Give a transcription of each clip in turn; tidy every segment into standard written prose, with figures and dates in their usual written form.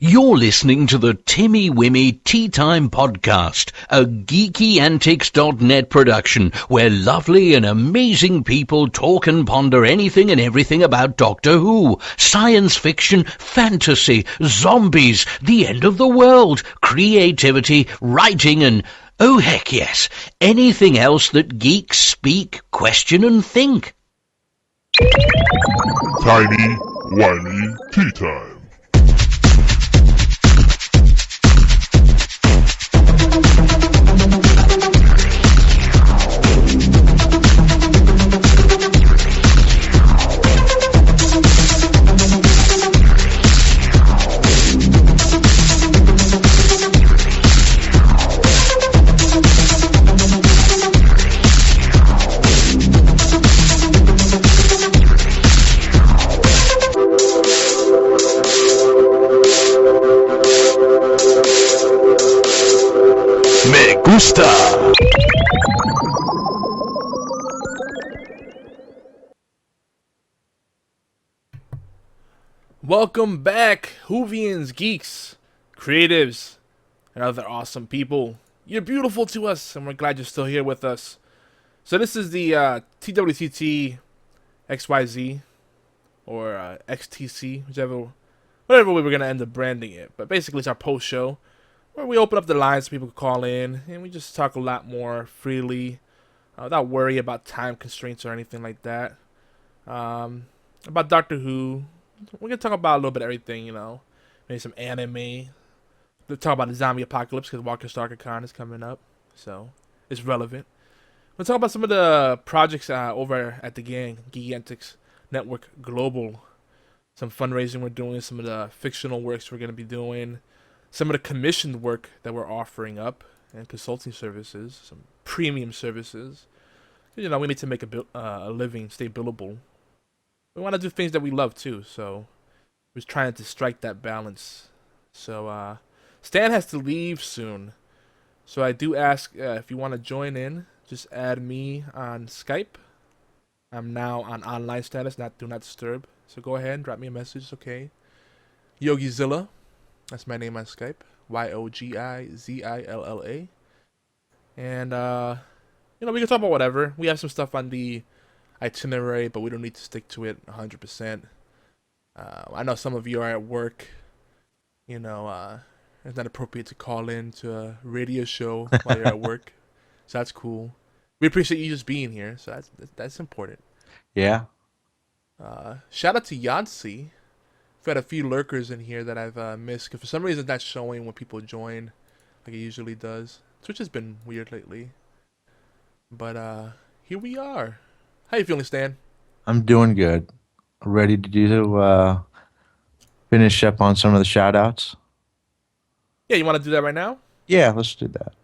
You're listening to the Timey-Wimey Tea Time Podcast, a geekyantics.net production where lovely and amazing people talk and ponder anything and everything about Doctor Who, science fiction, fantasy, zombies, the end of the world, creativity, writing, and, oh heck yes, anything else that geeks speak, question, and think. Timey-Wimey Tea Time. Welcome back, Whovians, geeks, creatives, and other awesome people. You're beautiful to us, and we're glad you're still here with us. So this is the TWTT XYZ, or XTC, whatever way we're going to end up branding it. But basically it's our post show, where we open up the lines so people can call in, and we just talk a lot more freely, without worry about time constraints or anything like that. About Doctor Who. We're going to talk about a little bit of everything, you know. Maybe some anime. We'll talk about the zombie apocalypse because Walker Stalker Con is coming up. So, it's relevant. We'll talk about some of the projects over at the gang, Geeky Antics Network Global. Some fundraising we're doing, some of the fictional works we're going to be doing, some of the commissioned work that we're offering up, and consulting services, some premium services. You know, we need to make a living, stay billable. We want to do things that we love too, so we're trying to strike that balance. So Stan has to leave soon, so I do ask if you want to join in, just add me on Skype. I'm now on online status, do not disturb. So go ahead and drop me a message, it's okay. Yogizilla, that's my name on Skype. YOGIZILLA. And you know, we can talk about whatever. We have some stuff on the itinerary, but we don't need to stick to it 100%. I know some of you are at work. You know, it's not appropriate to call in to a radio show while you're at work, so that's cool. We appreciate you just being here, so that's important. Yeah. Shout out to Yancy. We've had a few lurkers in here that I've missed, because for some reason that's showing when people join, like it usually does. Twitch has been weird lately, but here we are. How you feeling, Stan? I'm doing good. Ready to finish up on some of the shout-outs? Yeah, you want to do that right now? Yeah, let's do that.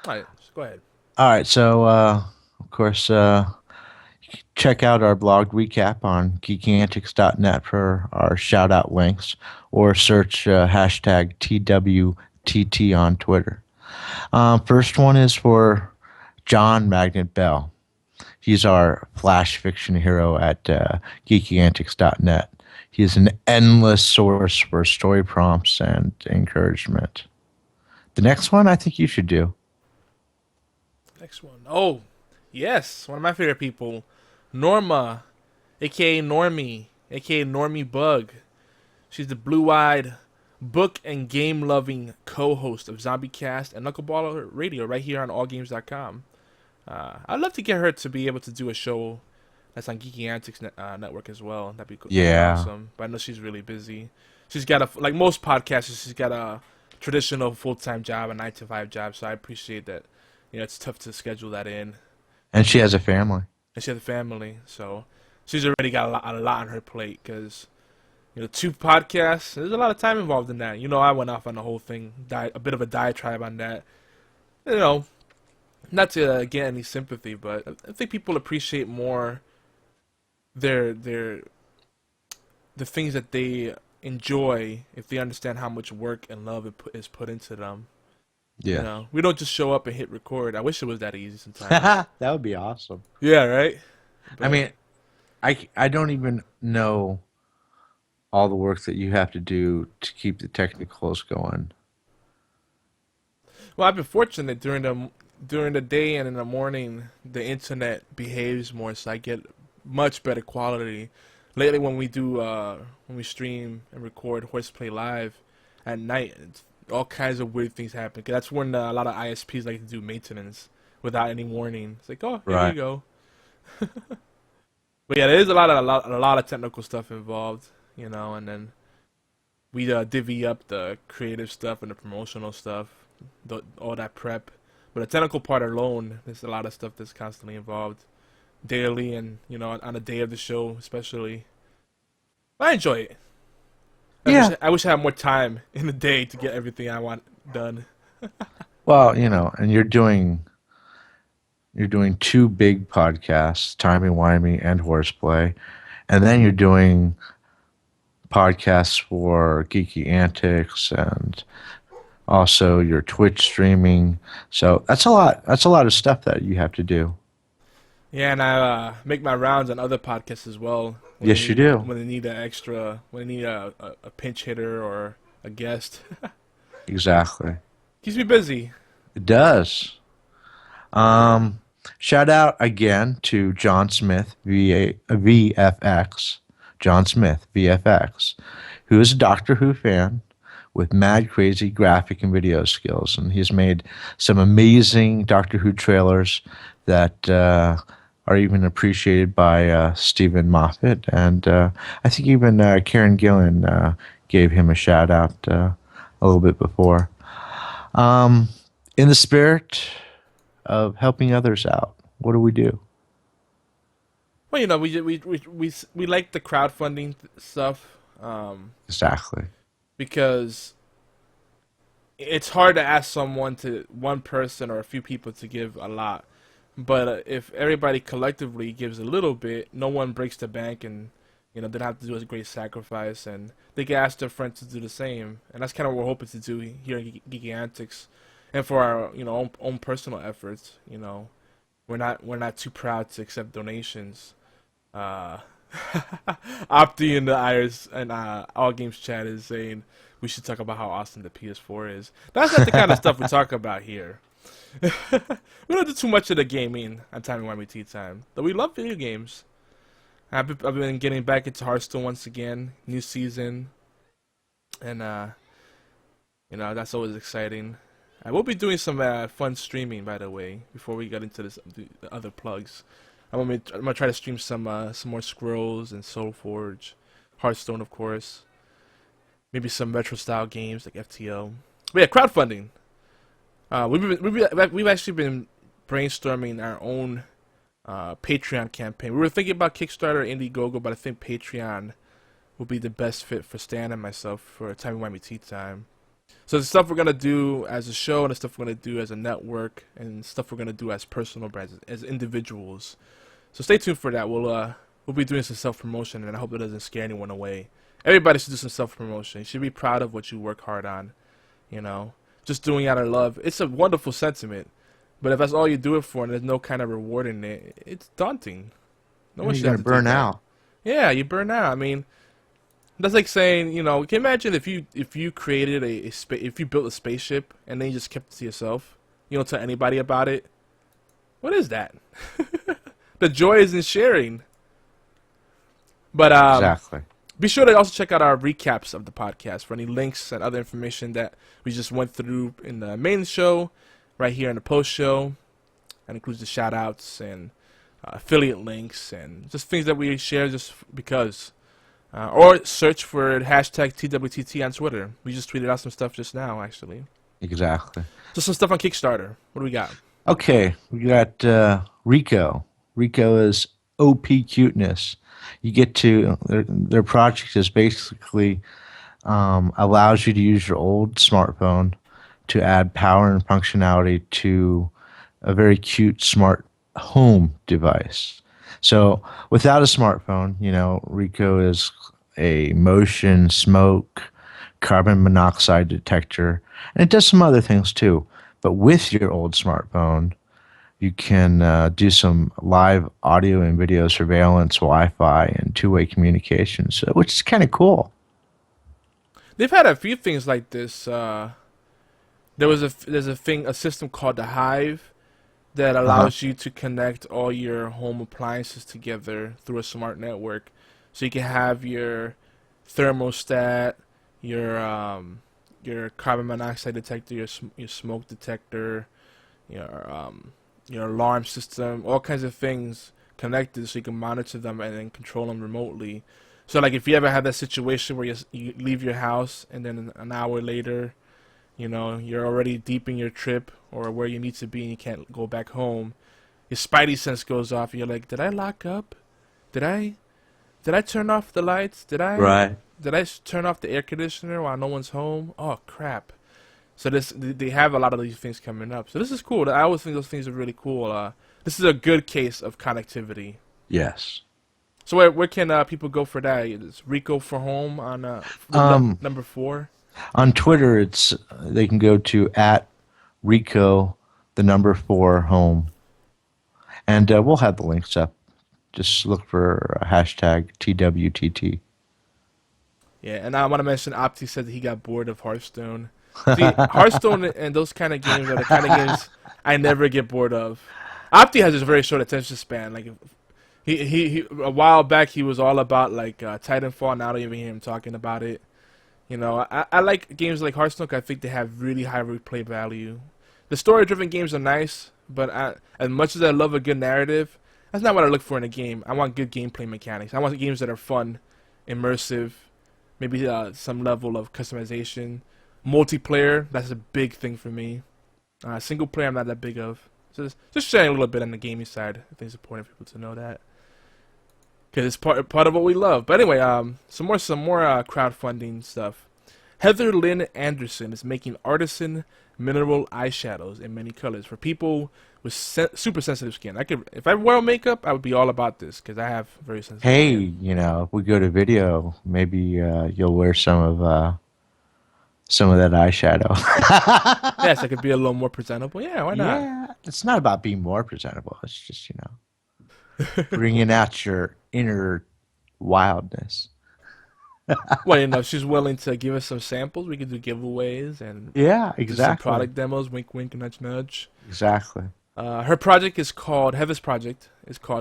All right, just go ahead. All right, so, of course, check out our blog recap on geekyantics.net for our shout-out links, or search hashtag TWTT on Twitter. First one is for John Magnet Bell. He's our flash fiction hero at geekyantics.net. He is an endless source for story prompts and encouragement. The next one I think you should do. Next one. Oh, yes. One of my favorite people. Norma, a.k.a. Normie, a.k.a. Normie Bug. She's the blue-eyed, book and game-loving co-host of ZombieCast and Knuckleballer Radio right here on allgames.com. I'd love to get her to be able to do a show that's on Geeky Antics Network as well. That'd be cool. Yeah. Awesome. But I know she's really busy. She's got like most podcasters, she's got a traditional full-time job, a 9-to-5 job. So I appreciate that. You know, it's tough to schedule that in. And she has a family. And she has a family, so she's already got a lot on her plate. Because, you know, 2 podcasts, there's a lot of time involved in that. You know, I went off on the whole thing, a bit of a diatribe on that. You know, not to get any sympathy, but I think people appreciate more the things that they enjoy if they understand how much work and love is put into them. Yeah. You know, we don't just show up and hit record. I wish it was that easy sometimes. That would be awesome. Yeah, right? I mean, I don't even know all the work that you have to do to keep the technicals going. Well, I've been fortunate during the day and in the morning. The internet behaves more, so I get much better quality. Lately, when we stream and record Horseplay live at night, all kinds of weird things happen. 'Cause that's when a lot of ISPs like to do maintenance without any warning. It's like, oh, here you go. But yeah, there is a lot of technical stuff involved, and then we divvy up the creative stuff and the promotional stuff, all that prep. But the technical part alone, there's a lot of stuff that's constantly involved, daily, and on the day of the show, especially. I enjoy it. I wish I had more time in the day to get everything I want done. Well, and you're doing two big podcasts, Timey-Wimey and Horseplay, and then you're doing podcasts for Geeky Antics and also your Twitch streaming. So that's a lot. That's a lot of stuff that you have to do. Yeah, and I make my rounds on other podcasts as well. Yes, you do. When they need a pinch hitter or a guest. Exactly. Keeps me busy. It does. Shout out again to John Smith, VFX. John Smith, VFX, who is a Doctor Who fan with mad crazy graphic and video skills. And he's made some amazing Doctor Who trailers that are even appreciated by Stephen Moffat. And I think even Karen Gillan gave him a shout out a little bit before. In the spirit of helping others out, what do we do? Well, we like the crowdfunding stuff. Exactly. Because it's hard to ask one person or a few people to give a lot. But if everybody collectively gives a little bit, no one breaks the bank, and they don't have to do a great sacrifice, and they can ask their friends to do the same. And that's kind of what we're hoping to do here in Geeky Antics, and for our own personal efforts. We're not too proud to accept donations. Opti in the Iris and All Games chat is saying we should talk about how awesome the PS4 is. That's not the kind of stuff we talk about here. We don't do too much of the gaming on Timey-Wimey Tea Time, though we love video games. I've been getting back into Hearthstone once again, new season, and that's always exciting. I will be doing some fun streaming, by the way, before we get into the other plugs. I'm gonna try to stream some more Scrolls and Soulforge, Hearthstone, of course. Maybe some retro style games like FTL. But yeah, crowdfunding. We've actually been brainstorming our own Patreon campaign. We were thinking about Kickstarter, Indiegogo, but I think Patreon will be the best fit for Stan and myself for Timey-Wimey Tea Time. So the stuff we're gonna do as a show, and the stuff we're gonna do as a network, and stuff we're gonna do as personal brands, as individuals. So stay tuned for that. We'll be doing some self-promotion, and I hope it doesn't scare anyone away. Everybody should do some self-promotion. You should be proud of what you work hard on. Just doing it out of love. It's a wonderful sentiment, but if that's all you do it for, and there's no kind of reward in it, it's daunting. No one should have to burn out. Yeah, you burn out. I mean, that's like saying, can you imagine if you created if you built a spaceship and then you just kept it to yourself, you don't tell anybody about it? What is that? The joy is in sharing. But Exactly. Be sure to also check out our recaps of the podcast for any links and other information that we just went through in the main show, right here in the post show. That includes the shout outs and affiliate links and just things that we share just because. Or search for hashtag TWTT on Twitter. We just tweeted out some stuff just now, actually. Exactly. Just some stuff on Kickstarter. What do we got? Okay, we got Rico. Rico is OP Cuteness. You get to their project is basically allows you to use your old smartphone to add power and functionality to a very cute smart home device. So without a smartphone, Rico is a motion, smoke, carbon monoxide detector, and it does some other things too. But with your old smartphone, you can do some live audio and video surveillance, Wi-Fi, and two-way communications, which is kind of cool. They've had a few things like this. There's a system called the Hive that allows you to connect all your home appliances together through a smart network. So you can have your thermostat, your carbon monoxide detector, your smoke detector, your alarm system, all kinds of things connected, so you can monitor them and then control them remotely. So like if you ever have that situation where you leave your house and then an hour later, you're already deep in your trip or where you need to be and you can't go back home, your spidey sense goes off and you're like, did I lock up? Did I turn off the lights? Did I turn off the air conditioner while no one's home? Oh crap. So they have a lot of these things coming up. So this is cool. I always think those things are really cool. This is a good case of connectivity. Yes. So where can people go for that? Is Rico for Home on number 4? On Twitter, they can go to @Rico, the number 4 home, and we'll have the links up. Just look for hashtag TWTT. Yeah, and I want to mention Opti said that he got bored of Hearthstone. See, Hearthstone and those kind of games are the kind of games I never get bored of. Opti has a very short attention span. Like he a while back he was all about like Titanfall. Now I don't even hear him talking about it. I like games like Hearthstone 'cause I think they have really high replay value. The story-driven games are nice, but as much as I love a good narrative, that's not what I look for in a game. I want good gameplay mechanics. I want games that are fun, immersive, maybe some level of customization. Multiplayer, that's a big thing for me. Single player, I'm not that big of. So just sharing a little bit on the gaming side. I think it's important for people to know that. Because it's part of what we love. But anyway, some more crowdfunding stuff. Heather Lynn Anderson is making artisan mineral eyeshadows in many colors for people with super sensitive skin. If I wear makeup, I would be all about this because I have very sensitive skin. If we go to video, maybe you'll wear some of that eyeshadow. Yes, I could be a little more presentable. Yeah, why not? Yeah, it's not about being more presentable. It's just bringing out your inner wildness. Well, she's willing to give us some samples. We could do giveaways and exactly. Do some product demos. Wink, wink, nudge, nudge. Exactly. Heather's project is called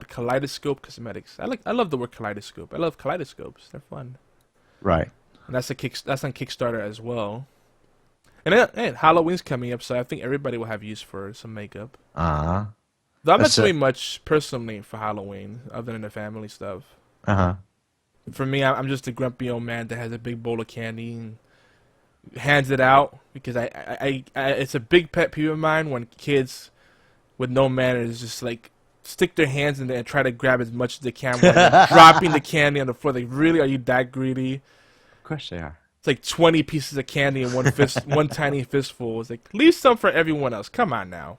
Kaleidoscope Cosmetics. I love the word kaleidoscope. I love kaleidoscopes. They're fun. Right. And that's on Kickstarter as well. And Halloween's coming up, so I think everybody will have use for some makeup. Uh-huh. Though I'm not doing much personally for Halloween, other than the family stuff. Uh-huh. For me, I'm just a grumpy old man that has a big bowl of candy and hands it out because I it's a big pet peeve of mine when kids with no manners just like stick their hands in there and try to grab as much as they can while dropping the candy on the floor. Like, really, are you that greedy? Of course they are. It's like 20 pieces of candy in one tiny fistful. It's like, leave some for everyone else. Come on now.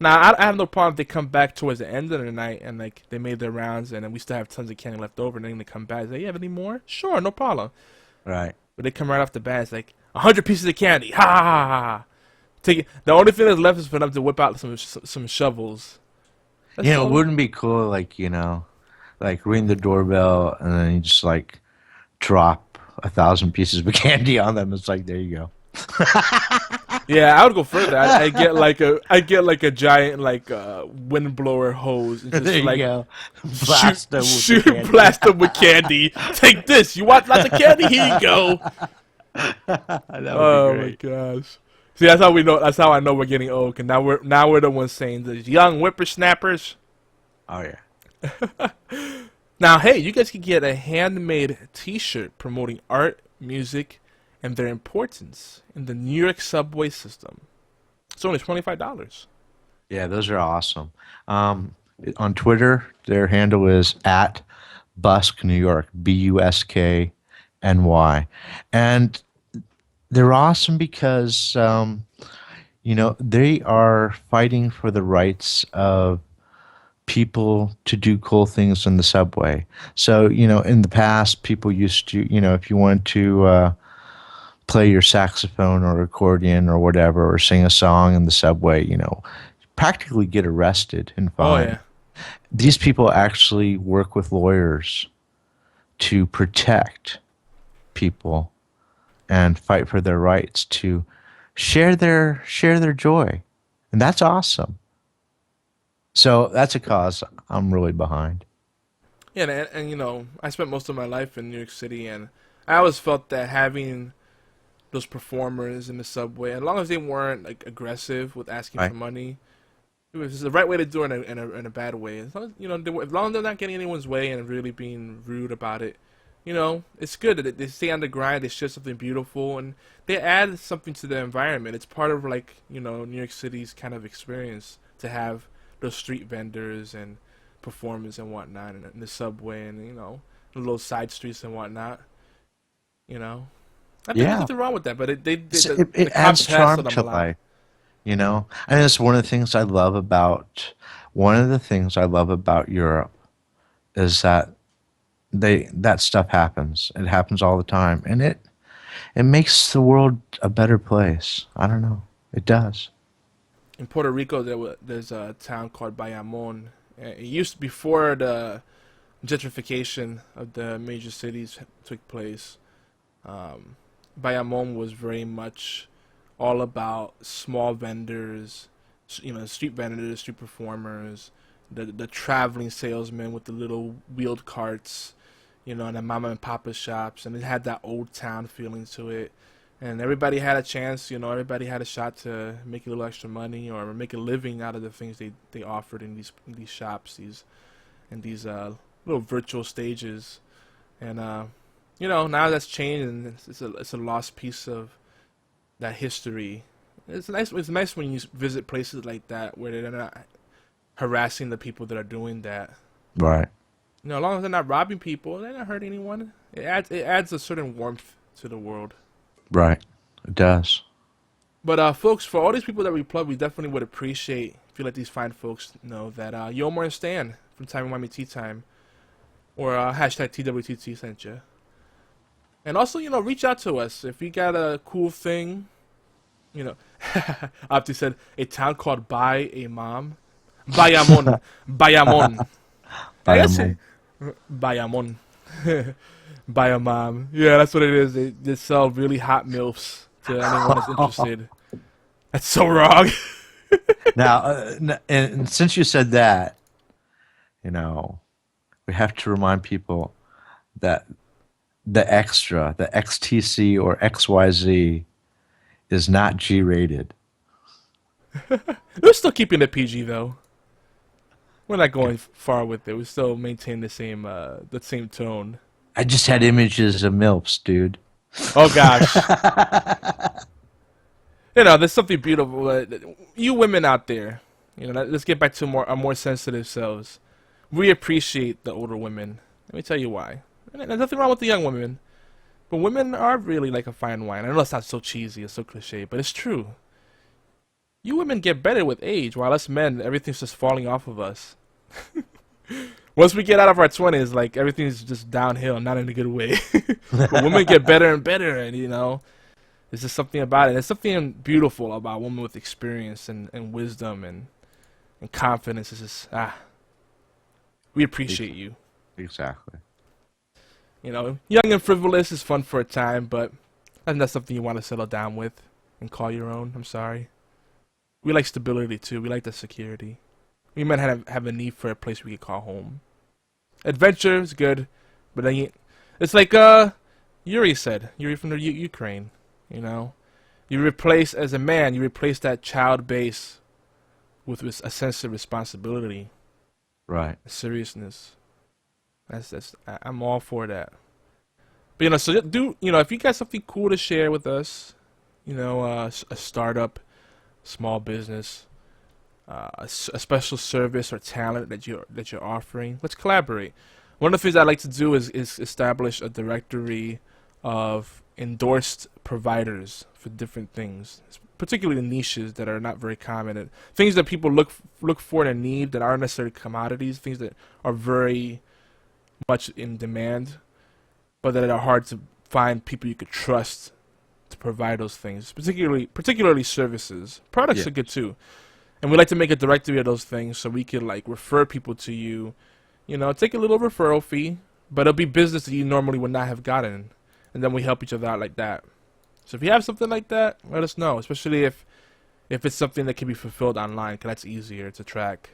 Now, I have no problem if they come back towards the end of the night and like they made their rounds and then we still have tons of candy left over and then they come back and say, you have any more? Sure, no problem. Right. But they come right off the bat. It's like 100 pieces of candy. Ha ha ha ha. Take it. The only thing that's left is for them to whip out some shovels. That's it wouldn't be cool, like ring the doorbell and then you just like drop 1,000 pieces of candy on them. It's like, there you go. Yeah, I would go further. I get like a giant windblower hose and just there like you go. Blast blast them with candy. Take this. You want lots of candy? Here you go. Oh my gosh. See, that's how we know. That's how I know we're getting old. And now we're the ones saying the young whippersnappers. Oh yeah. Now, hey, you guys can get a handmade T-shirt promoting art, music, and their importance in the New York subway system. It's only $25. Yeah, those are awesome. On Twitter, their handle is @Busk New York, BUSKNY, and they're awesome because they are fighting for the rights of people to do cool things in the subway. So in the past, people used to if you wanted to play your saxophone or accordion or whatever, or sing a song in the subway, practically get arrested and fined. Oh, yeah. These people actually work with lawyers to protect people and fight for their rights to share their joy. And that's awesome. So that's a cause I'm really behind. Yeah, and you know, I spent most of my life in New York City, and I always felt that having those performers in the subway, as long as they weren't like aggressive with asking for money, it was the right way to do it in a bad way. As long as, you know, as long as they're not getting anyone's way and really being rude about it, you know, it's good that they stay on the grind. They share something beautiful, and they add something to the environment. It's part of, like, you know, New York City's kind of experience to have those street vendors and performers and whatnot in the subway, and, you know, the little side streets and whatnot. You know, I think there's nothing wrong with that, but it adds charm to life. You know, and it's one of the things I love about Europe is that that stuff happens. It happens all the time, and it makes the world a better place. I don't know, it does. In Puerto Rico, there's a town called Bayamon. It used before the gentrification of the major cities took place. Bayamon was very much all about small vendors, you know, street vendors, street performers, the traveling salesmen with the little wheeled carts, you know, and the mama and papa shops, and it had that old town feeling to it. And everybody had a chance, you know, everybody had a shot to make a little extra money or make a living out of the things they offered in these shops, these little virtual stages. And you know, now that's changed, and it's a lost piece of that history. It's nice when you visit places like that where they're not harassing the people that are doing that. Right. You know, as long as they're not robbing people, they're not hurting anyone. It adds a certain warmth to the world. Right. It does. But folks, for all these people that we plug, we definitely would appreciate if you let these fine folks know that Yomar and Stan from Timey-Wimey Tea Time, or hashtag TWTT sent you. And also, you know, reach out to us if you got a cool thing. You know, Opti said a town called Bayamon. Bayamon. Bayamon. Bayamon. Bayamon. Yeah, that's what it is. They sell really hot MILFs to anyone that's interested. That's so wrong. Now, and since you said that, you know, we have to remind people that the XTC or XYZ, is not G-rated. We're still keeping it PG though. We're not going far with it. We still maintain the same tone. I just had images of MILFs, dude. Oh gosh. You know, there's something beautiful. You women out there, you know, let's get back to our more sensitive selves. We appreciate the older women. Let me tell you why. And there's nothing wrong with the young women, but women are really like a fine wine. I know it's not so cheesy, it's so cliche, but it's true. You women get better with age, while us men, everything's just falling off of us. Once we get out of our 20s, like, everything's just downhill, not in a good way. But women get better and better, and, you know, there's just something about it. There's something beautiful about women with experience and wisdom and confidence. It's just, we appreciate you. Exactly. You know, young and frivolous is fun for a time, but that's not something you want to settle down with and call your own. I'm sorry. We like stability, too. We like the security. We might have a need for a place we could call home. Adventure is good, but it's like Yuri said. Yuri from the Ukraine, you know. As a man, you replace that child base with a sense of responsibility. Right. Seriousness. I'm all for that. But, you know, so if you got something cool to share with us, you know, a startup, small business, a special service or talent that you're offering, let's collaborate. One of the things I like to do is establish a directory of endorsed providers for different things, particularly niches that are not very common, and things that people look for and need that aren't necessarily commodities, things that are very much in demand, but that are hard to find people you could trust to provide those things, particularly services. Products are good too. And we like to make a directory of those things so we can, like, refer people to you. You know, take a little referral fee, but it'll be business that you normally would not have gotten. And then we help each other out like that. So if you have something like that, let us know. Especially if it's something that can be fulfilled online, because that's easier to track.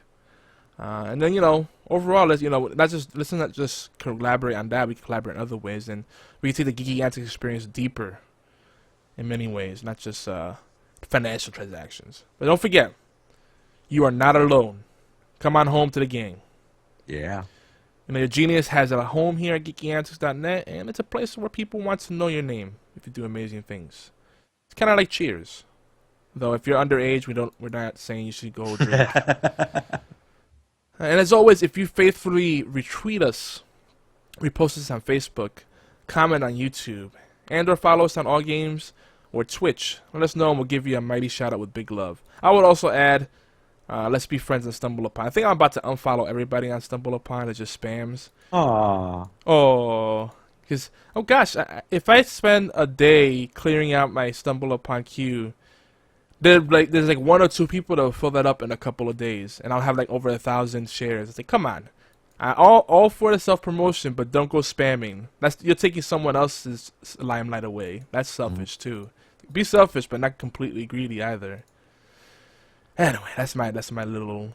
And then overall, let's not just collaborate on that. We can collaborate in other ways, and we can take the Geeky Antics experience deeper in many ways, not just financial transactions. But don't forget, you are not alone. Come on home to the gang. Yeah. Your genius has a home here at geekyantics.net, and it's a place where people want to know your name if you do amazing things. It's kind of like Cheers. Though if you're underage, we're not saying you should go drink. And as always, if you faithfully retweet us, repost us on Facebook, comment on YouTube, and or follow us on All Games or Twitch, let us know and we'll give you a mighty shout out with big love. I would also add, let's be friends on Stumble Upon. I think I'm about to unfollow everybody on Stumble Upon. It just spams. Aww. Oh, because gosh, if I spend a day clearing out my Stumble Upon queue, there's like 1 or 2 people that will fill that up in a couple of days, and I'll have like over 1,000 shares. It's like, come on, all for the self promotion, but don't go spamming. You're taking someone else's limelight away. That's selfish too. Be selfish, but not completely greedy either. Anyway, that's my little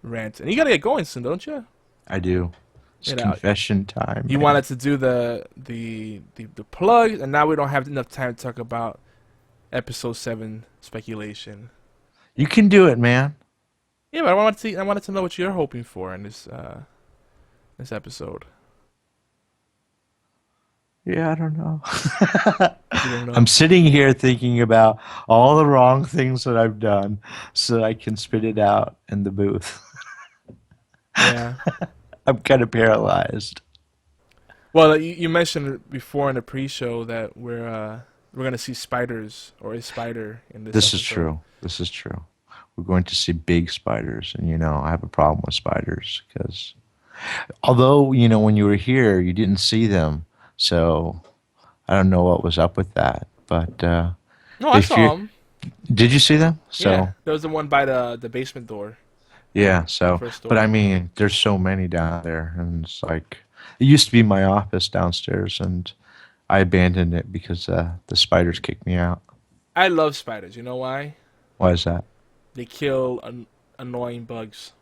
rant. And you gotta get going soon, don't you? I do. It's confession time. You wanted to do the plug, and now we don't have enough time to talk about episode 7 speculation. You can do it, man. Yeah, but I wanted to know what you're hoping for in this episode. Yeah, I don't know. You don't know? I'm sitting here thinking about all the wrong things that I've done so I can spit it out in the booth. Yeah. I'm kind of paralyzed. Well, you mentioned before in the pre-show that we're gonna see spiders, or a spider in this. This is true. This is true. We're going to see big spiders, and I have a problem with spiders because, although when you were here, you didn't see them, so I don't know what was up with that. But no, I saw them. Did you see them? So yeah, there was the one by the basement door. Yeah. So, but I mean, there's so many down there, and it's like it used to be my office downstairs, and I abandoned it because the spiders kicked me out. I love spiders. You know why? Why is that? They kill annoying bugs,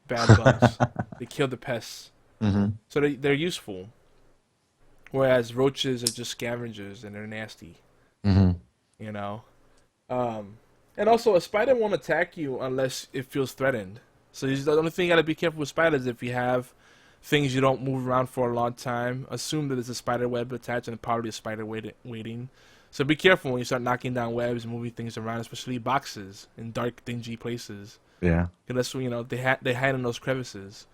bad bugs. They kill the pests. Mm-hmm. So they're useful. Whereas roaches are just scavengers and they're nasty. Mm-hmm. And also a spider won't attack you unless it feels threatened. So the only thing you gotta be careful with spiders if you have things you don't move around for a long time. Assume that there's a spider web attached and probably a spider waiting. So be careful when you start knocking down webs and moving things around, especially boxes in dark, dingy places. Yeah. Because that's when they hide in those crevices,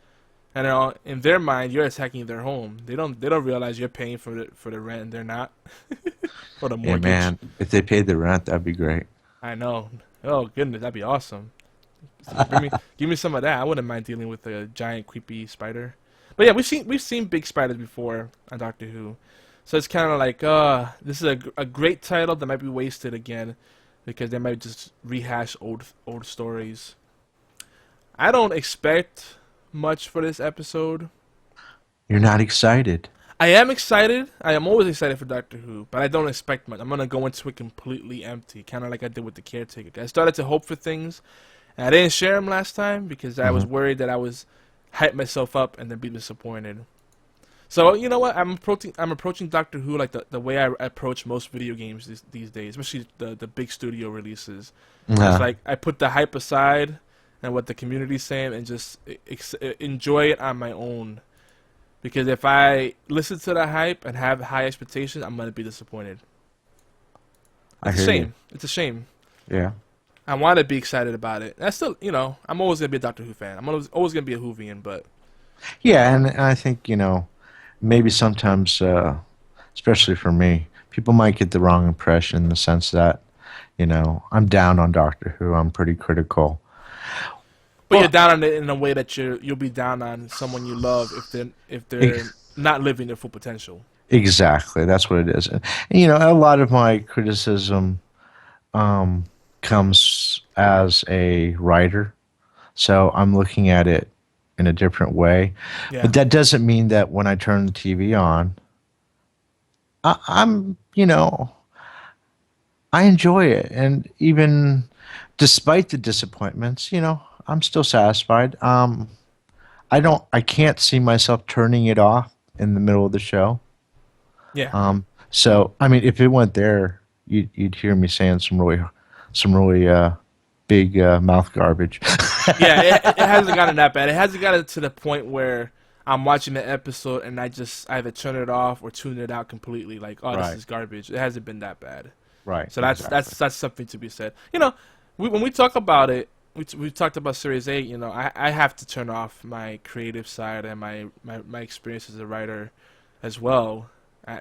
and in their mind you're attacking their home. They don't realize you're paying for the rent and they're not. For the mortgage. Yeah, man. If they paid the rent, that'd be great. I know. Oh goodness, that'd be awesome. Give me some of that. I wouldn't mind dealing with a giant creepy spider. But yeah, we've seen big spiders before on Doctor Who, so it's kind of like this is a great title that might be wasted again because they might just rehash old stories. I don't expect much for this episode. You're not excited. I am excited. I am always excited for Doctor Who, but I don't expect much. I'm gonna go into it completely empty, kind of like I did with the Caretaker. I started to hope for things, and I didn't share them last time because I was worried that I was hype myself up and then be disappointed. So you know what? I'm approaching Doctor Who like the way I approach most video games these days, especially the big studio releases. It's like I put the hype aside and what the community's saying and just enjoy it on my own. Because if I listen to the hype and have high expectations, I'm gonna be disappointed. It's a shame. It's a shame. Yeah. I want to be excited about it. I still, I'm always gonna be a Doctor Who fan. I'm always gonna be a Whovian, but yeah, and I think maybe sometimes, especially for me, people might get the wrong impression in the sense that I'm down on Doctor Who. I'm pretty critical. But you're down on it in a way that you'll be down on someone you love if they're not living their full potential. Exactly, that's what it is. And a lot of my criticism comes as a writer, so I'm looking at it in a different way. Yeah. But that doesn't mean that when I turn the TV on, I'm I enjoy it, and even despite the disappointments, I'm still satisfied. I can't see myself turning it off in the middle of the show. Yeah. So I mean, if it went there, you'd hear me saying some really big mouth garbage. Yeah, it hasn't gotten that bad. It hasn't gotten to the point where I'm watching the episode and I just either turn it off or tune it out completely. Like, oh, this Right. is garbage. It hasn't been that bad. Right. So that's something to be said. When we talk about it, we talked about Series 8. I have to turn off my creative side and my experience as a writer as well,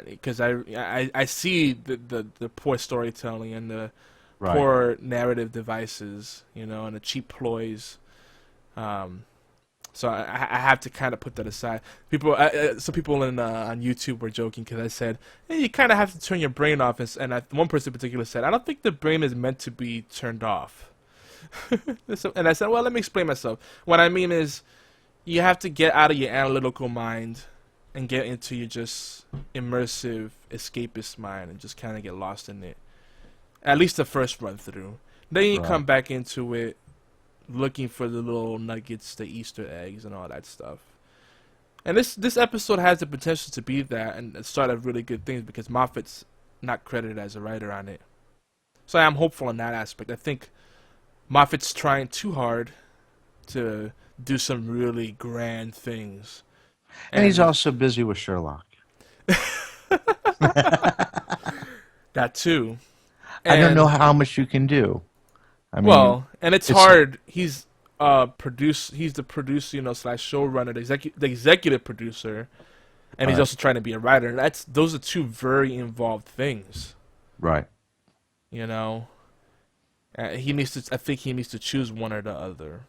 because I see the poor storytelling and the Right. poor narrative devices, and the cheap ploys. So I have to kind of put that aside. Some people on YouTube were joking because I said, hey, you kind of have to turn your brain off. One person in particular said, I don't think the brain is meant to be turned off. And I said, well, let me explain myself. What I mean is, you have to get out of your analytical mind and get into your just immersive, escapist mind and just kind of get lost in it. At least the first run through. Then you come back into it looking for the little nuggets, the Easter eggs, and all that stuff. And this episode has the potential to be that and start a really good things because Moffat's not credited as a writer on it. So I'm hopeful in that aspect. I think Moffat's trying too hard to do some really grand things. And he's also busy with Sherlock. That too. I don't know how much you can do. I mean, and it's hard. He's He's the producer, slash showrunner, the executive producer, and he's also trying to be a writer. Those are two very involved things. Right. He needs to. I think he needs to choose one or the other,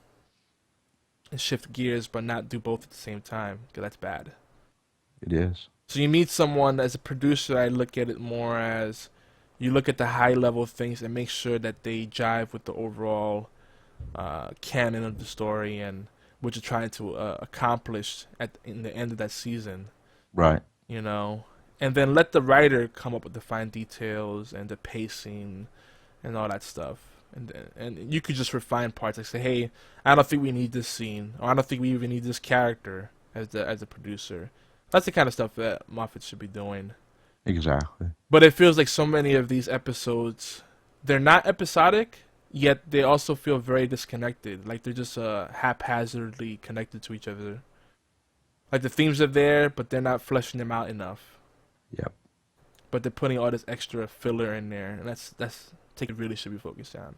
and shift gears, but not do both at the same time, because that's bad. It is. So you meet someone as a producer. I look at it more as you look at the high level things and make sure that they jive with the overall canon of the story and what you're trying to accomplish in the end of that season. Right. And then let the writer come up with the fine details and the pacing and all that stuff. And you could just refine parts, like say, hey, I don't think we need this scene, or I don't think we even need this character as a producer. That's the kind of stuff that Moffat should be doing. Exactly. But it feels like so many of these episodes, they're not episodic, yet they also feel very disconnected. Like they're just haphazardly connected to each other. Like the themes are there, but they're not fleshing them out enough. Yep. But they're putting all this extra filler in there, and that's take it really should be focused on.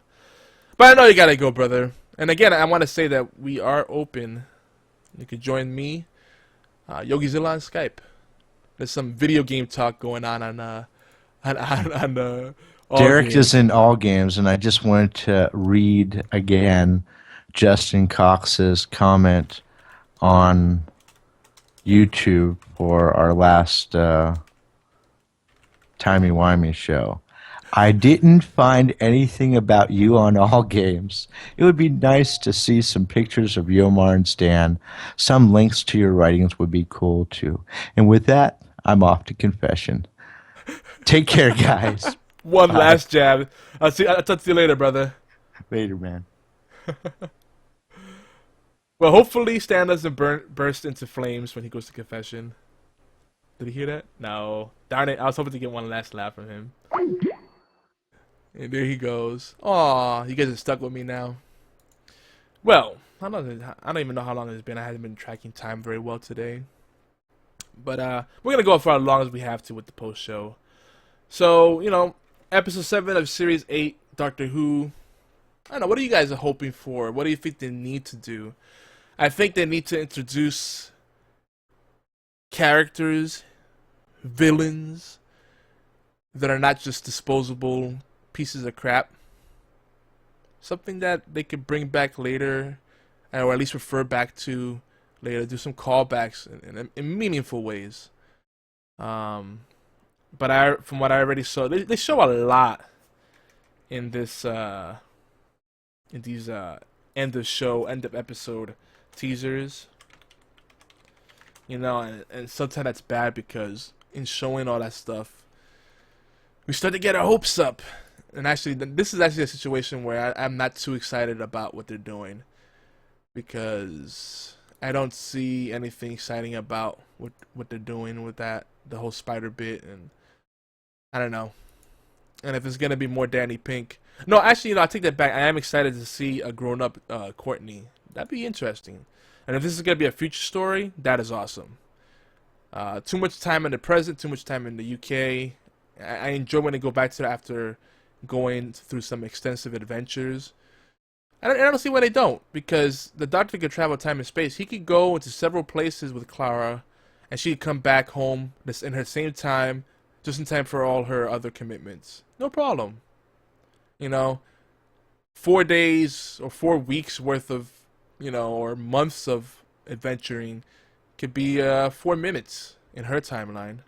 But I know you gotta go, brother. And again, I want to say that we are open. You can join me, YogiZilla on Skype. There's some video game talk going on Derek games. is in all games, and I just wanted to read again Justin Cox's comment on YouTube for our last Timey-Wimey show. I didn't find anything about you on all games. It would be nice to see some pictures of Yomar and Stan. Some links to your writings would be cool too. And with that, I'm off to confession. Take care, guys. One last jab. I'll talk to you later, brother. Later, man. Well, hopefully Stan doesn't burst into flames when he goes to confession. Did he hear that? No. Darn it. I was hoping to get one last laugh from him. And there he goes. Aw, you guys are stuck with me now. Well, I don't even know how long it's been. I haven't been tracking time very well today. But we're going to go for as long as we have to with the post-show. So, episode 7 of Series 8, Doctor Who. I don't know, what are you guys hoping for? What do you think they need to do? I think they need to introduce characters, villains, that are not just disposable pieces of crap. Something that they could bring back later, or at least refer back to later. Do some callbacks in meaningful ways. But from what I already saw, they show a lot in this in these end of show, end of episode teasers. And sometimes that's bad because in showing all that stuff, we start to get our hopes up, And actually, this is actually a situation where I'm not too excited about what they're doing, because I don't see anything exciting about what they're doing with that, the whole spider bit, and I don't know. And if it's gonna be more Danny Pink, no, actually, I take that back. I am excited to see a grown-up Courtney. That'd be interesting. And if this is gonna be a future story, that is awesome. Too much time in the present, too much time in the UK. I enjoy when they go back to it after going through some extensive adventures. And I don't see why they don't, because the Doctor could travel time and space. He could go into several places with Clara, and she'd come back home in her same time, just in time for all her other commitments. No problem. 4 days or 4 weeks worth of, or months of adventuring could be 4 minutes in her timeline.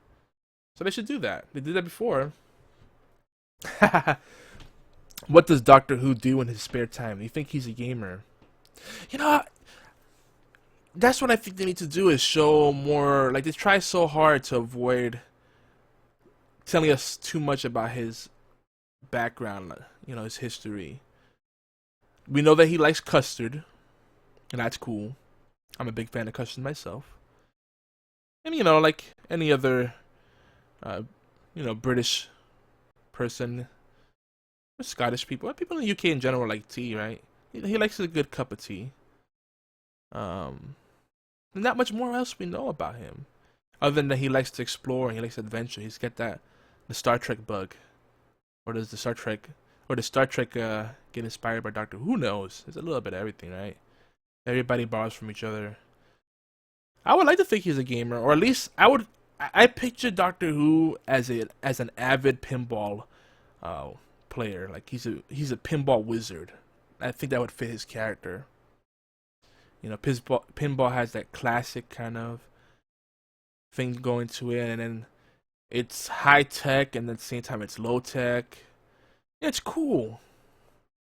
So they should do that. They did that before. What does Doctor Who do in his spare time? Do you think he's a gamer? That's what I think they need to do, is show more. Like, they try so hard to avoid telling us too much about his background, his history. We know that he likes custard, and that's cool. I'm a big fan of custard myself. And, like any other, British person, or Scottish people in the UK in general like tea, right? He likes a good cup of tea. Not much more else we know about him, other than that he likes to explore and he likes adventure. He's got the Star Trek bug, or does the Star Trek get inspired by Doctor Who? Who knows? There's a little bit of everything, right? Everybody borrows from each other. I would like to think he's a gamer, or at least I picture Doctor Who as an avid pinball player. Like he's a pinball wizard. I think that would fit his character. Pinball has that classic kind of thing going to it, and then it's high tech, and at the same time it's low tech. It's cool.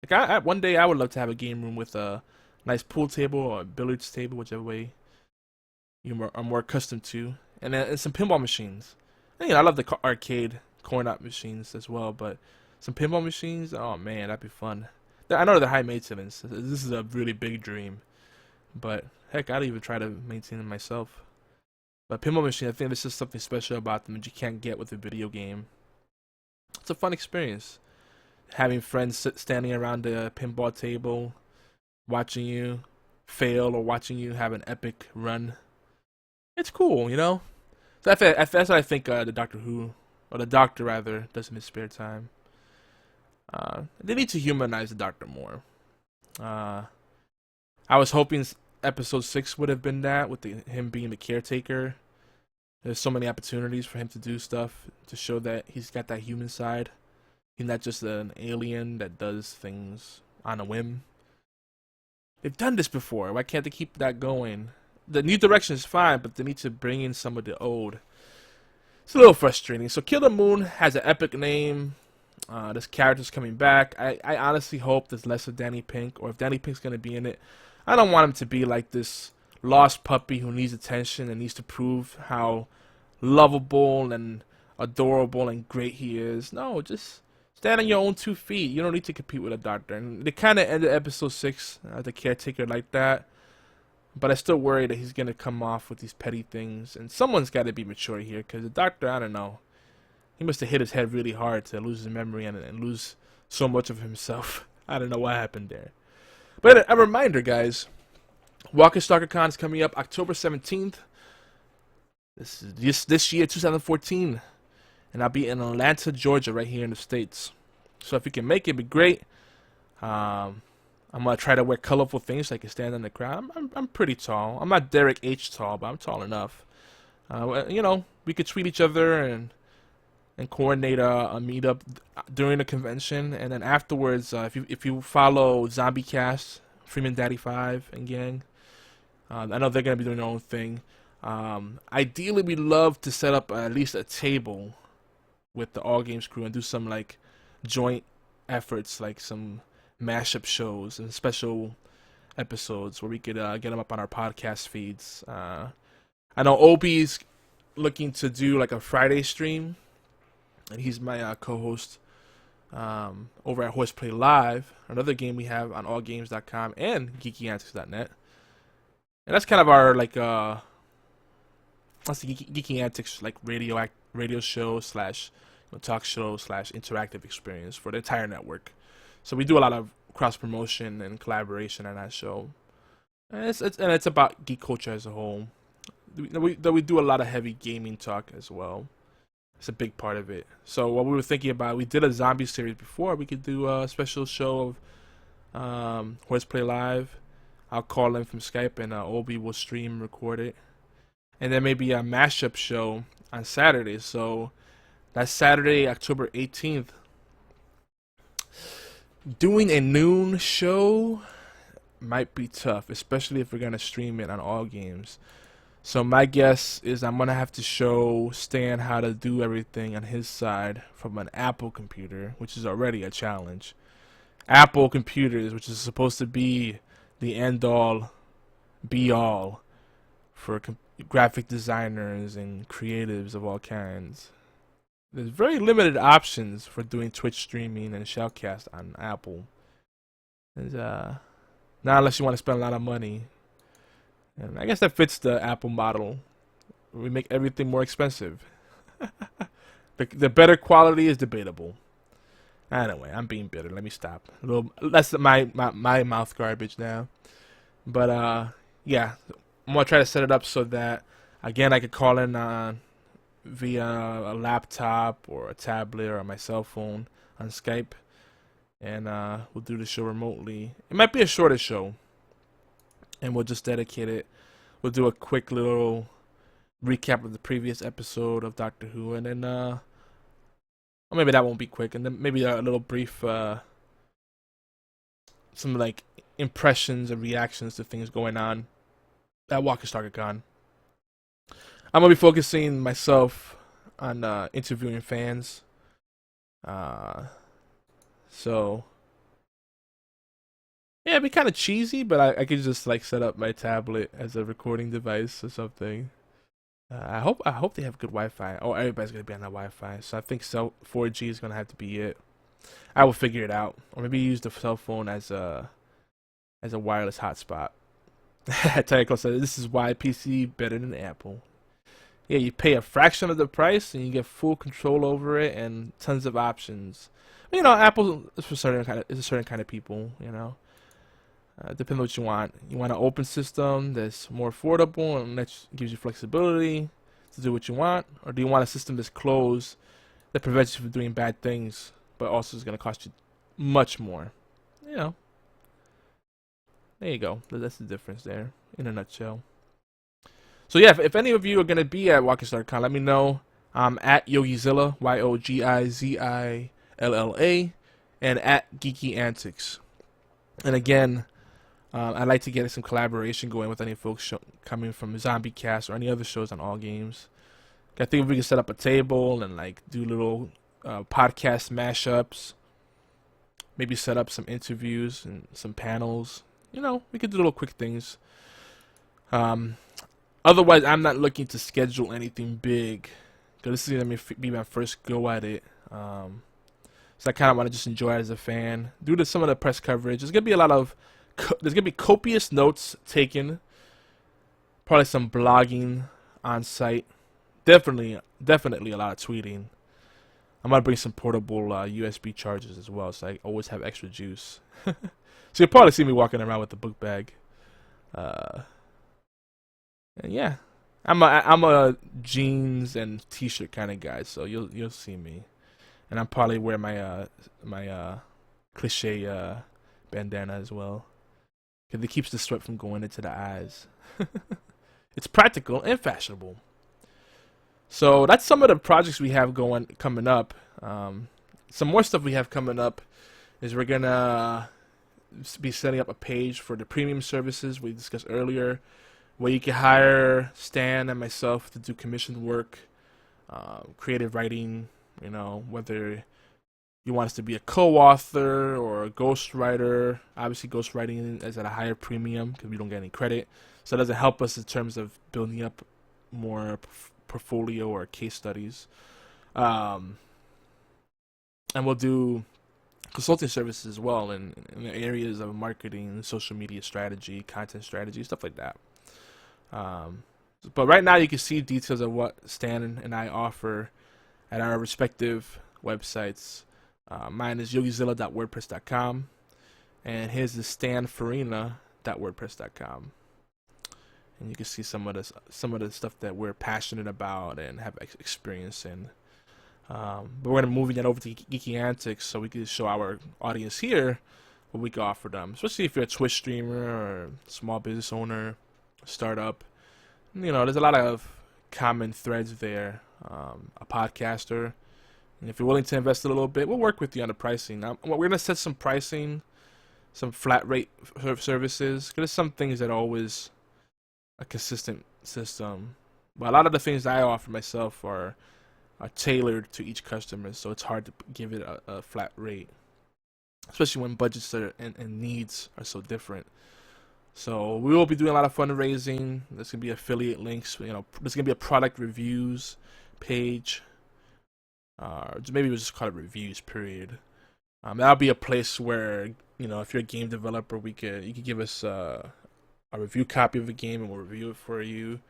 Like one day I would love to have a game room with a nice pool table or a billiards table, whichever way you are more accustomed to, and some pinball machines. And, I love the arcade coin-op machines as well, but some pinball machines, oh man, that'd be fun. I know they're high maintenance. This is a really big dream, but heck, I'd even try to maintain them myself. But pinball machine, I think there's just something special about them that you can't get with a video game. It's a fun experience. Having friends standing around the pinball table, watching you fail or watching you have an epic run. It's cool, So that's what I think the Doctor Who, or the Doctor rather, does in his spare time. They need to humanize the Doctor more. I was hoping episode 6 would have been that, with him being the caretaker. There's so many opportunities for him to do stuff to show that he's got that human side. He's not just an alien that does things on a whim. They've done this before. Why can't they keep that going? The new direction is fine, but they need to bring in some of the old. It's a little frustrating. So Kill the Moon has an epic name. This character's coming back. I honestly hope there's less of Danny Pink, or if Danny Pink's going to be in it, I don't want him to be like this lost puppy who needs attention and needs to prove how lovable and adorable and great he is. No, just stand on your own 2 feet. You don't need to compete with a Doctor. And they kind of ended episode 6, the caretaker, like that. But I still worry that he's going to come off with these petty things. And someone's got to be mature here, because the Doctor, I don't know. He must have hit his head really hard to lose his memory and lose so much of himself. I don't know what happened there. But a reminder, guys. Walker Stalker Con is coming up October 17th. This year, 2014. And I'll be in Atlanta, Georgia, right here in the States. So if you can make it, it'd be great. I'm going to try to wear colorful things so I can stand in the crowd. I'm pretty tall. I'm not Derek H. tall, but I'm tall enough. We could tweet each other and coordinate a meetup during the convention. And then afterwards, if you follow Zombie Cast, Freeman Daddy 5 and gang, I know they're going to be doing their own thing. Ideally, we'd love to set up at least a table with the All Games crew and do some like joint efforts, like some mashup shows and special episodes where we could get them up on our podcast feeds. I know Obi's looking to do like a Friday stream, and he's my co-host over at Horseplay Live, another game we have on allgames.com and geekyantics.net. And that's kind of our that's the Geeky Antics radio show slash talk show slash interactive experience for the entire network. So we do a lot of cross promotion and collaboration on that show. And it's about geek culture as a whole. We do a lot of heavy gaming talk as well. It's a big part of it. So what we were thinking about, we did a zombie series before. We could do a special show of Horseplay Live. I'll call in from Skype and Obi will stream, record it. And then maybe a mashup show on Saturday. So that's Saturday, October 18th. Doing a noon show might be tough, especially if we're going to stream it on All Games. So my guess is I'm going to have to show Stan how to do everything on his side from an Apple computer, which is already a challenge. Apple computers, which is supposed to be the end-all, be-all for graphic designers and creatives of all kinds. There's very limited options for doing Twitch streaming and shoutcast on Apple. There's, not unless you want to spend a lot of money. And I guess that fits the Apple model. We make everything more expensive. The better quality is debatable. Anyway, I'm being bitter. Let me stop. That's my mouth garbage now. But yeah, I'm gonna try to set it up so that again I could call in via a laptop or a tablet or my cell phone on Skype, and we'll do the show remotely. It might be a shorter show, and we'll just dedicate it. We'll do a quick little recap of the previous episode of Doctor Who, and then or maybe that won't be quick, and then maybe a little brief some like impressions and reactions to things going on at Walker Stalker Con. I'm gonna be focusing myself on interviewing fans. So yeah, it'd be kind of cheesy, but I could just like set up my tablet as a recording device or something. I hope they have good Wi-Fi. Oh, everybody's gonna be on that Wi-Fi, so I think 4G is gonna have to be it. I will figure it out, or maybe use the cell phone as a wireless hotspot. Tycho said, "This is why PC better than Apple." Yeah, you pay a fraction of the price and you get full control over it and tons of options. You know, Apple is for a certain kind of people. You know, depends on what you want. You want an open system that's more affordable and that gives you flexibility to do what you want, or do you want a system that's closed that prevents you from doing bad things, but also is going to cost you much more? You know, there you go. That's the difference there in a nutshell. So yeah, if any of you are going to be at Walker Star Con, let me know. I'm at Yogizilla, YOGIZILLA, and at Geeky Antics. And again, I'd like to get some collaboration going with any folks coming from Zombie Cast or any other shows on All Games. I think if we can set up a table and like do little podcast mashups, maybe set up some interviews and some panels. You know, we could do little quick things. Otherwise, I'm not looking to schedule anything big, because this is going to be my first go at it. So I kind of want to just enjoy it as a fan. Due to some of the press coverage, there's going to be a lot of, there's going to be copious notes taken. Probably some blogging on site. Definitely a lot of tweeting. I'm going to bring some portable USB chargers as well, so I always have extra juice. So you'll probably see me walking around with a book bag. And yeah, I'm a jeans and t-shirt kind of guy, so you'll see me, and I'm probably wear my my cliche bandana as well, because it keeps the sweat from going into the eyes. It's practical and fashionable. So that's some of the projects we have coming up. Some more stuff we have coming up is we're gonna be setting up a page for the premium services we discussed earlier, where you can hire Stan and myself to do commissioned work, creative writing, you know, whether you want us to be a co-author or a ghostwriter. Obviously, ghostwriting is at a higher premium because we don't get any credit. So it doesn't help us in terms of building up more portfolio or case studies. And we'll do consulting services as well in the areas of marketing, social media strategy, content strategy, stuff like that. But right now you can see details of what Stan and I offer at our respective websites. Mine is yogizilla.wordpress.com, and his is stanfaryna.wordpress.com. And you can see some of the stuff that we're passionate about and have experience in. But we're gonna moving that over to Geeky Antics so we can show our audience here what we can offer them, especially if you're a Twitch streamer or a small business owner, startup. You know, there's a lot of common threads there. A podcaster, and if you're willing to invest a little bit, we'll work with you on the pricing. We're gonna set some pricing, some flat rate services. Because there's some things that are always a consistent system, but a lot of the things I offer myself are tailored to each customer, so it's hard to give it a flat rate, especially when budgets and needs are so different. So we will be doing a lot of fundraising. There's gonna be affiliate links. You know, there's gonna be a product reviews page. Maybe we'll just call it reviews. Period. That'll be a place where, you know, if you're a game developer, you could give us a review copy of a game and we'll review it for you,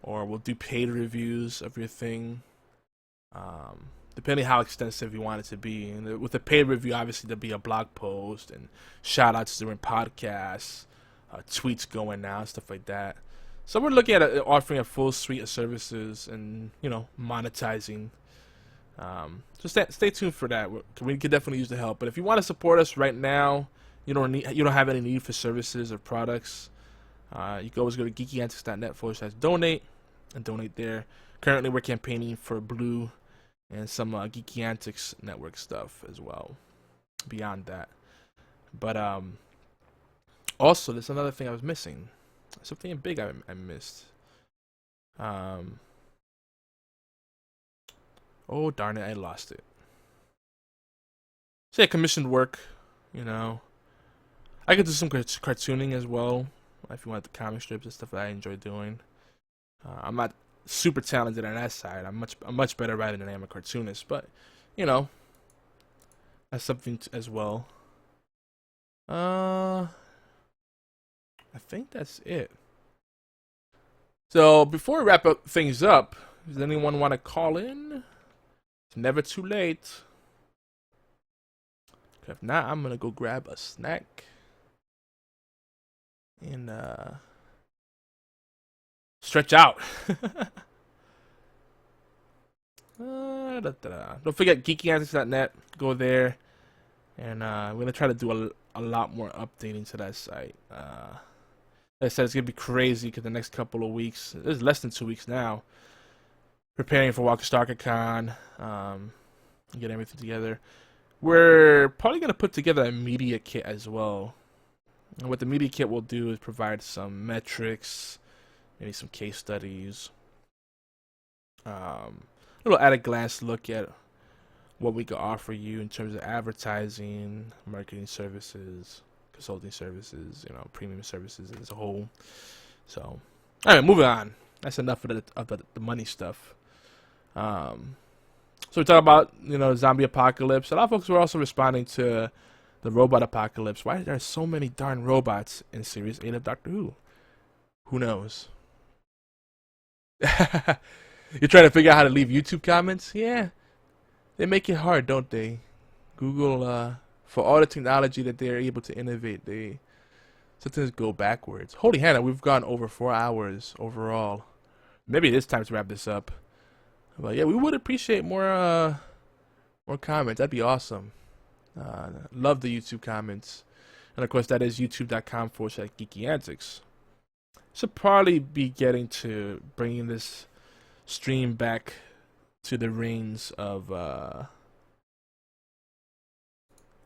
or we'll do paid reviews of your thing. Depending how extensive you want it to be. And with a paid review, obviously there'll be a blog post and shout outs during podcasts, tweets going out, stuff like that. So we're looking at offering a full suite of services and, you know, monetizing. So stay tuned for that. We could definitely use the help. But if you want to support us right now, you don't have any need for services or products. You can always go to geekyantics.net/donate and donate there. Currently, we're campaigning for Blue and some Geeky Antics network stuff as well. Beyond that, but also there's another thing I was missing. Something big I missed. Oh darn it! I lost it. Say commissioned work. You know, I could do some cartooning as well. If you want the comic strips and stuff that I enjoy doing. I'm not super talented on that side. I'm much better writer than I am a cartoonist, but you know, that's something as well. I think that's it. So before we wrap up things up, does anyone want to call in? It's never too late. If not, I'm gonna go grab a snack and stretch out. Don't forget geekyantics.net. Go there, and we're gonna try to do a lot more updating to that site. Like I said, it's gonna be crazy because the next couple of weeks, it's less than 2 weeks now, preparing for Stalker Con, get everything together. We're probably gonna put together a media kit as well. And what the media kit will do is provide some metrics, maybe some case studies, a little at a glance look at what we could offer you in terms of advertising, marketing services, consulting services, you know, premium services as a whole. So, all right, moving on. That's enough of the money stuff. So we talk about, you know, zombie apocalypse. A lot of folks were also responding to the robot apocalypse. Why are there so many darn robots in Series 8 of Doctor Who? Who knows? You're trying to figure out how to leave YouTube comments? Yeah. They make it hard, don't they? Google, for all the technology that they're able to innovate, they sometimes go backwards. Holy Hannah, we've gone over 4 hours overall. Maybe it is time to wrap this up. But yeah, we would appreciate more comments. That'd be awesome. Love the YouTube comments. And of course, that is youtube.com/Geeky Antics. Should probably be getting to bringing this stream back to the reins of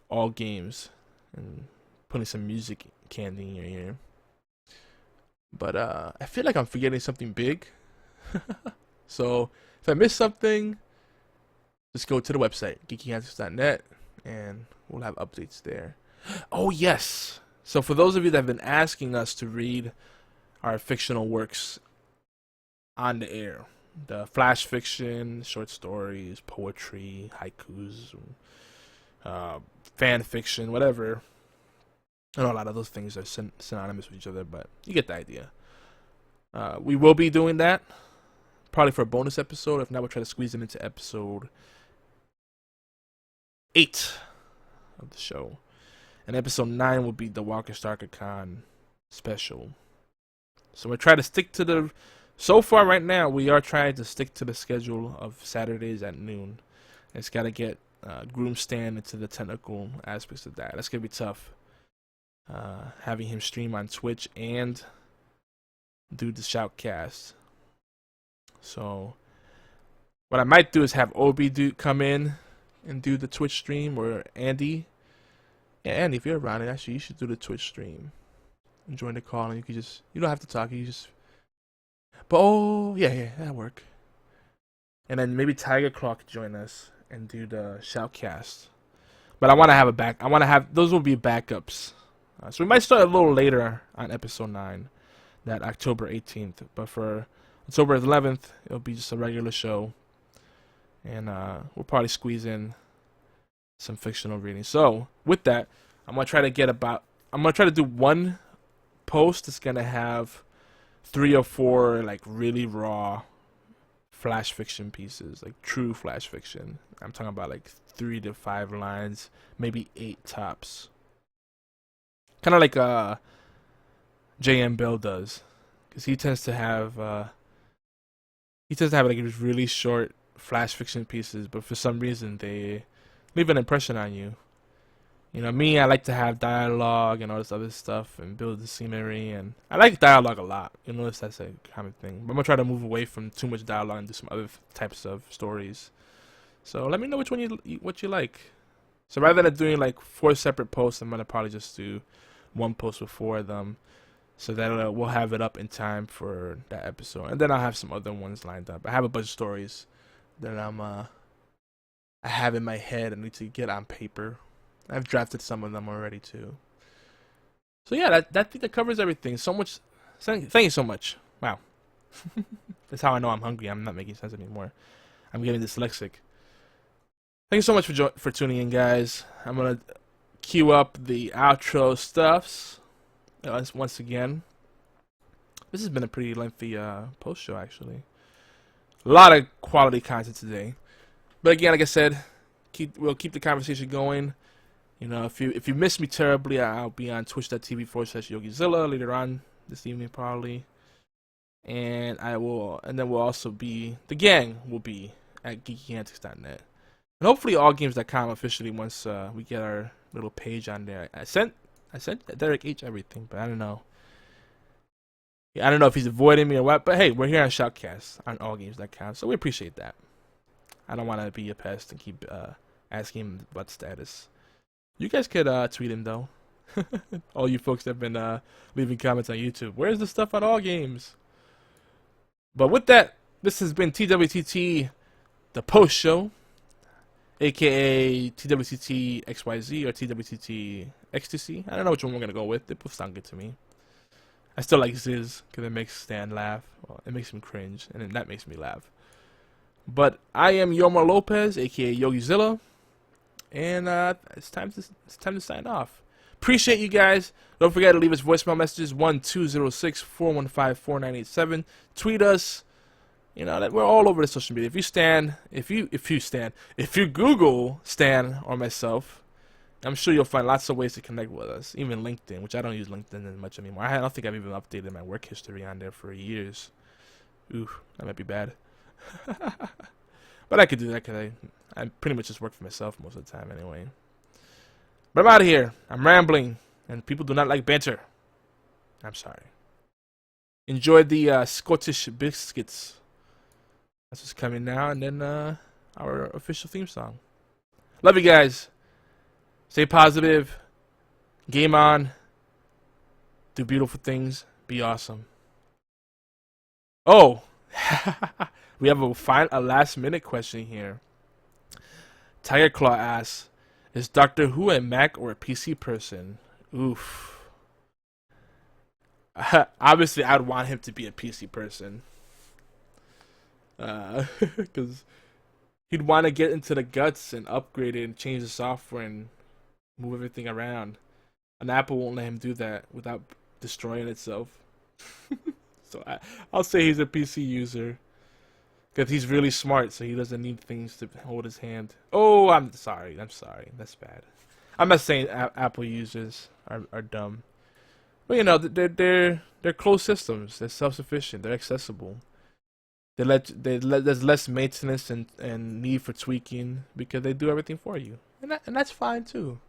all games and putting some music candy in your ear. But I feel like I'm forgetting something big. So if I missed something, just go to the website, geekyantics.net, and we'll have updates there. Oh, yes. So for those of you that have been asking us to read our fictional works on the air, the flash fiction, short stories, poetry, haikus, fan fiction, whatever. I know a lot of those things are synonymous with each other, but you get the idea. We will be doing that, probably for a bonus episode. If not, we'll try to squeeze it into episode 8 of the show. And episode 9 will be the Walker Stalker Con special. So we'll try to stick to the... So far right now, we are trying to stick to the schedule of Saturdays at noon. It's got to get Groom Stan into the technical aspects of that. That's going to be tough. Having him stream on Twitch and do the shoutcast. So what I might do is have Obi come in and do the Twitch stream, or Andy. Yeah, Andy, if you're around it, actually, you should do the Twitch stream and join the call, and you can just, you don't have to talk, you just, but oh yeah, that'll work. And then maybe Tiger Claw could join us and do the shoutcast. But I want to have those will be backups. So we might start a little later on episode 9, that October 18th. But for October 11th, it'll be just a regular show. And we'll probably squeeze in some fictional readings. So with that, I'm going to try to do one post that's going to have 3 or 4 like really raw flash fiction pieces, like true flash fiction. I'm talking about like 3 to 5 lines, maybe 8 tops. Kind of like J.M. Bell does, because he tends to have like these really short flash fiction pieces, but for some reason they leave an impression on you. You know, me, I like to have dialogue and all this other stuff and build the scenery, and I like dialogue a lot. You notice that's a common thing. But I'm gonna try to move away from too much dialogue and do some other types of stories. So let me know which one what you like. So rather than doing like 4 separate posts, I'm gonna probably just do one post with 4 of them, so that we'll have it up in time for that episode, and then I'll have some other ones lined up. I have a bunch of stories that I have in my head and need to get on paper. I've drafted some of them already too. So yeah, I think that covers everything. So much. Thank you so much. Wow. That's how I know I'm hungry. I'm not making sense anymore. I'm getting dyslexic. Thank you so much for tuning in, guys. I'm gonna cue up the outro stuffs once again. This has been a pretty lengthy post show, actually. A lot of quality content today. But again, like I said, we'll keep the conversation going. You know, if you miss me terribly, I'll be on twitch.tv/YogiZilla later on this evening probably. And then we'll also be, the gang will be at geekyantics.net. And hopefully allgames.com officially once we get our little page on there. I sent Derek H everything, but I don't know. Yeah, I don't know if he's avoiding me or what, but hey, we're here on Shoutcast on allgames.com, so we appreciate that. I don't want to be a pest and keep asking him about status. You guys could tweet him, though. All you folks that have been leaving comments on YouTube. Where's the stuff on All Games? But with that, this has been TWTT, the post show, a.k.a. TWTT XYZ or TWTT XTC. I don't know which one we're going to go with. They both sound good to me. I still like Ziz because it makes Stan laugh. Well, it makes him cringe, and then that makes me laugh. But I am Yomar Lopez, a.k.a. YogiZilla. And it's time to sign off. Appreciate you guys. Don't forget to leave us voicemail messages 1-206-415-4987. Tweet us. You know that we're all over the social media. If you Google Stan or myself, I'm sure you'll find lots of ways to connect with us. Even LinkedIn, which I don't use LinkedIn as much anymore. I don't think I've even updated my work history on there for years. Ooh, that might be bad. But I could do that because I pretty much just work for myself most of the time anyway. But I'm out of here. I'm rambling, and people do not like banter. I'm sorry. Enjoy the Scottish biscuits. That's what's coming now, and then our official theme song. Love you guys. Stay positive. Game on. Do beautiful things. Be awesome. Oh, we have a last-minute question here. Tiger Claw asks, is Doctor Who a Mac or a PC person? Oof. Obviously, I'd want him to be a PC person. Because he'd want to get into the guts and upgrade it and change the software and move everything around. And Apple won't let him do that without destroying itself. So I'll say he's a PC user. Because he's really smart, so he doesn't need things to hold his hand. Oh, I'm sorry. That's bad. I'm not saying Apple users are dumb. But, you know, they're closed systems. They're self-sufficient. They're accessible. There's less maintenance and need for tweaking because they do everything for you. And that's fine, too.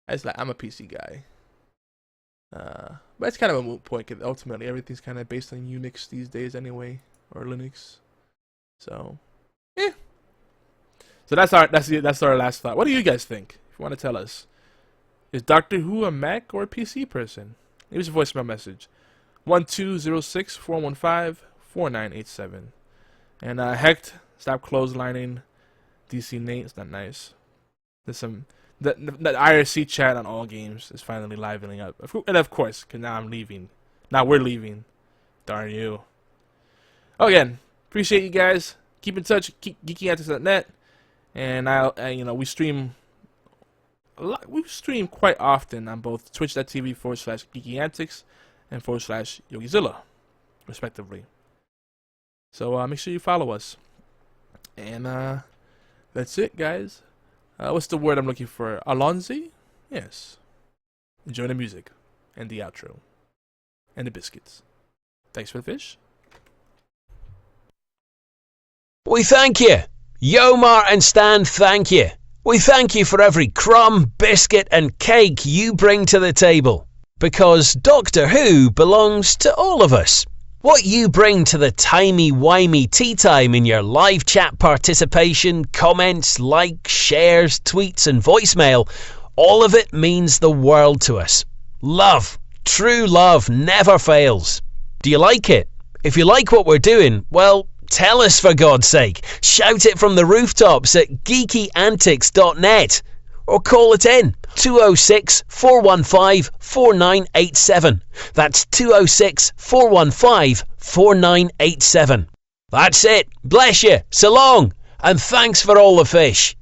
It's like, I'm a PC guy. But it's kind of a moot point because ultimately everything's kind of based on Unix these days anyway. Or Linux. So, yeah. So that's our last thought. What do you guys think? If you want to tell us. Is Doctor Who a Mac or a PC person? Leave us a voicemail message. 1206-415-4987. And Hecht, stop clotheslining DC Nate. It's not nice. There's some the IRC chat on all games is finally livening up. And of course, because now I'm leaving. Now we're leaving. Darn you. Oh, again, appreciate you guys. Keep in touch. GeekyAntics.net. And we stream a lot. We stream quite often on both twitch.tv/GeekyAntics and /YogiZilla, respectively. So make sure you follow us. And that's it, guys. What's the word I'm looking for? Alonzi? Yes. Enjoy the music and the outro and the biscuits. Thanks for the fish. We thank you. Yomar and Stan, thank you. We thank you for every crumb, biscuit and cake you bring to the table. Because Doctor Who belongs to all of us. What you bring to the timey-wimey tea time in your live chat participation, comments, likes, shares, tweets and voicemail, all of it means the world to us. Love, true love never fails. Do you like it? If you like what we're doing, well, tell us for God's sake. Shout it from the rooftops at geekyantics.net or call it in 206-415-4987. That's 206-415-4987. That's it. Bless you. So long. And thanks for all the fish.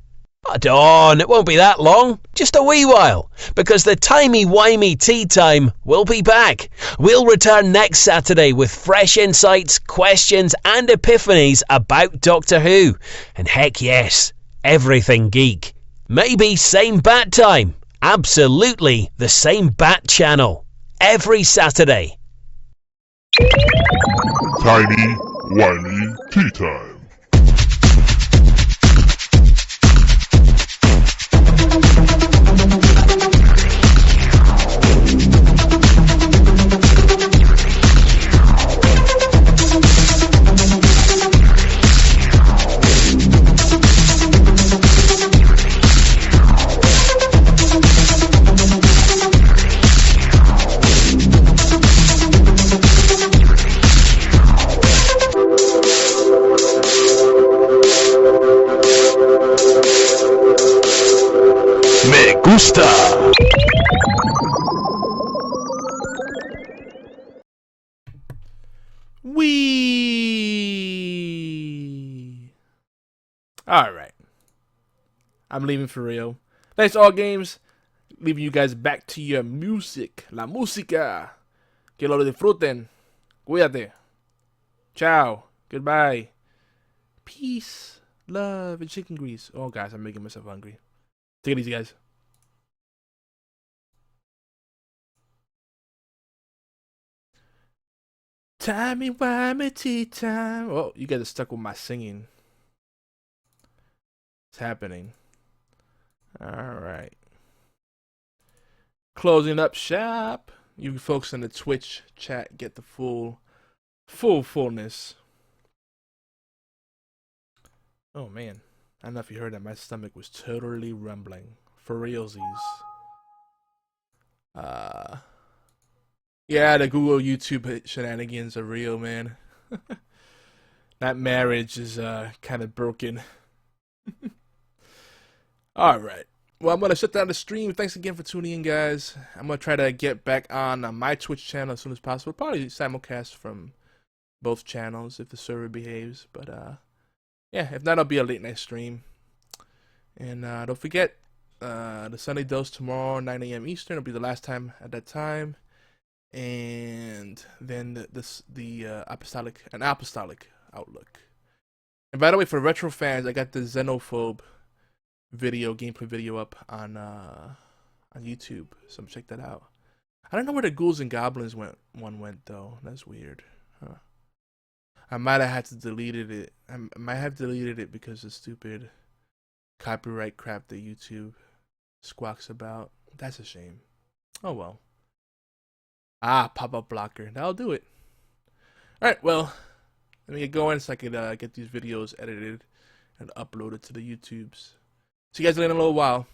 Hold on, it won't be that long, just a wee while, because the timey-wimey tea time will be back. We'll return next Saturday with fresh insights, questions and epiphanies about Doctor Who. And heck yes, everything geek. Maybe same bat time, absolutely the same bat channel, every Saturday. Timey-Wimey Tea Time. Gusta. All right. I'm leaving for real. Thanks all games. Leaving you guys back to your music. La música. Que lo disfruten. Cuídate. Ciao. Goodbye. Peace. Love and chicken grease. Oh, guys, I'm making myself hungry. Take it easy, guys. Timey-wimey tea time. Oh, you guys are stuck with my singing. It's happening. Alright. Closing up shop. You folks in the Twitch chat get the fullness. Oh man. I don't know if you heard that. My stomach was totally rumbling. For realsies. Yeah, the Google YouTube shenanigans are real, man. That marriage is kind of broken. Alright. Well, I'm going to shut down the stream. Thanks again for tuning in, guys. I'm going to try to get back on my Twitch channel as soon as possible. Probably simulcast from both channels if the server behaves. But yeah, if not, it'll be a late night stream. And don't forget, the Sunday dose tomorrow, 9 a.m. Eastern. It'll be the last time at that time. And then the apostolic outlook. And by the way, for retro fans, I got the Xenophobe gameplay video up on YouTube, so check that out. I don't know where the Ghouls and Goblins went though. That's weird. Huh. I might have had to delete it. I might have deleted it because of stupid copyright crap that YouTube squawks about. That's a shame. Oh well. Pop-up blocker. That'll do it. Alright, well, let me get going so I can get these videos edited and uploaded to the YouTubes. See you guys later in a little while.